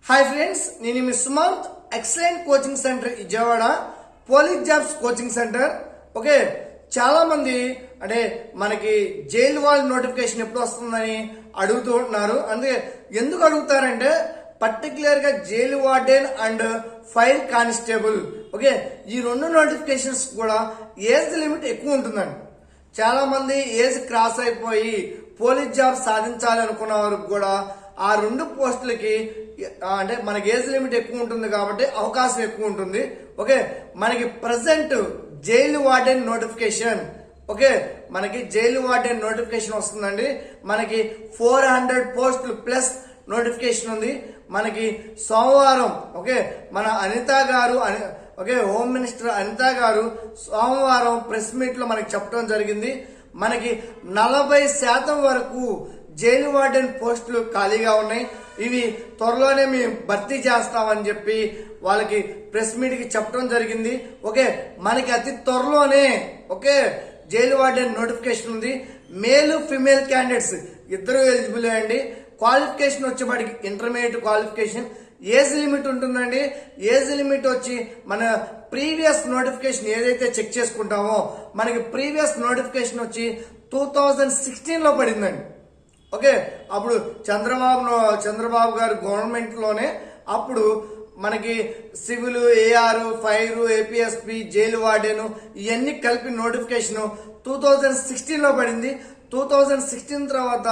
Hi friends, నేను మీ Sumanth. Excellent coaching centre Vijayawada, police jobs coaching centre. Okay, చాలా మంది అంటే మనకి జైలు వాళ్ళ నోటిఫికేషన్ ఎప్పుడు వస్తుందని అడుగుతూ ఉంటున్నారు. అందుకే ఎందుకు అడుగుతారంటే పర్టికులర్ గా jail warden and fire constable, okay, ఈ రెండు నోటిఫికేషన్స్ కూడా ఏజ్ లిమిట్ ఎక్కువ ఉంటుందండి. చాలా మంది ఏజ్ క్రాస్ అయిపోయి పోలీస్ జాబ్ సాధించాలి అనుకున్న వారికి కూడా ఆ రెండు పోస్టులకి అంటే మనకి ఏజ్ లిమిట్ ఎక్కువ ఉంటుంది కాబట్టి అవకాశం ఎక్కువ ఉంటుంది. ఓకే, మనకి present jail warden notification, okay, మనకి జైలు వార్డెన్ నోటిఫికేషన్ వస్తుందండి. మనకి 400 పోస్టులు ప్లస్ నోటిఫికేషన్ ఉంది. మనకి సోమవారం, ఓకే, మన అనిత గారు, ఓకే, హోమ్ మినిస్టర్ అనిత గారు సోమవారం ప్రెస్ మీట్ లో మనకి చెప్పడం జరిగింది. మనకి 40% వరకు జైలు వార్డెన్ పోస్టులు ఖాళీగా ఉన్నాయి. ఇవి త్వరలోనే మేము భర్తీ చేస్తామని చెప్పి వాళ్ళకి ప్రెస్ మీట్ కి చెప్పడం జరిగింది. ఓకే, మనకి అతి త్వరలోనే, ఓకే, జైలు వార్డెన్ నోటిఫికేషన్ ఉంది. మేల్ ఫిమేల్ క్యాండిడేట్స్ ఇద్దరు ఎలిజిబుల్ అండి. క్వాలిఫికేషన్ వచ్చేవాడికి ఇంటర్మీడియట్ క్వాలిఫికేషన్. ఏజ్ లిమిట్ ఉంటుందండి. ఏజ్ లిమిట్ వచ్చి మన ప్రీవియస్ నోటిఫికేషన్ ఏదైతే చెక్ చేసుకుంటామో మనకి ప్రీవియస్ నోటిఫికేషన్ వచ్చి 2016 లో పడిందండి. ఓకే, అప్పుడు చంద్రబాబు గారు గవర్నమెంట్ లోనే అప్పుడు మనకి civil, AR, fire, APSP, jail warden ఇవన్నీ కలిపి నోటిఫికేషన్ 2016 లో పడింది. 2016 తర్వాత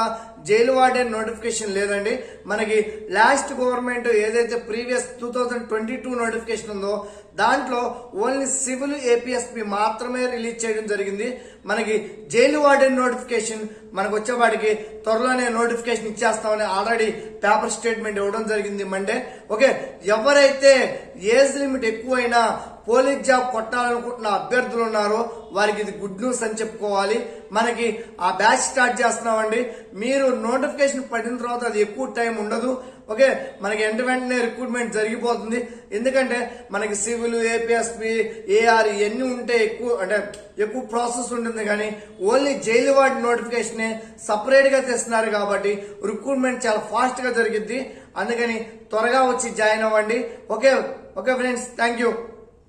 జైలు వార్డెన్ నోటిఫికేషన్ లేదండి. మనకి లాస్ట్ గవర్నమెంట్ ఏదైతే ప్రీవియస్ 2022 నోటిఫికేషన్ ఉందో దాంట్లో ఓన్లీ సివిల్, ఏపీఎస్పీ మాత్రమే రిలీజ్ చేయడం జరిగింది. మనకి జైలు వార్డెన్ నోటిఫికేషన్ మనకు వచ్చేవాడికి త్వరలోనే నోటిఫికేషన్ ఇచ్చేస్తామని ఆల్రెడీ పేపర్ స్టేట్మెంట్ ఇవ్వడం జరిగింది మండే. ఓకే, ఎవరైతే ఏజ్ లిమిట్ ఎక్కువైనా పోలీస్ జాబ్ కొట్టాలనుకుంటున్న అభ్యర్థులు ఉన్నారో వారికి ఇది గుడ్ న్యూస్ అని చెప్పుకోవాలి. మనకి ఆ బ్యాచ్ స్టార్ట్ చేస్తున్నామండి. మీరు నోటిఫికేషన్ పడిన తర్వాత అది ఎక్కువ టైం ఉండదు. ఓకే, మనకి వెంటనే రిక్రూట్మెంట్ జరిగిపోతుంది. ఎందుకంటే మనకి సివిల్, ఏపీఎస్పీ, ఏఆర్ ఇవన్నీ ఉంటే ఎక్కువ ప్రాసెస్ ఉంటుంది. కానీ only jail ward notification separate గా తెస్తున్నారు కాబట్టి రిక్రూట్మెంట్ చాలా ఫాస్ట్ గా జరిగిద్ది. అందుకని త్వరగా వచ్చి జాయిన్ అవ్వండి. Okay friends, thank you.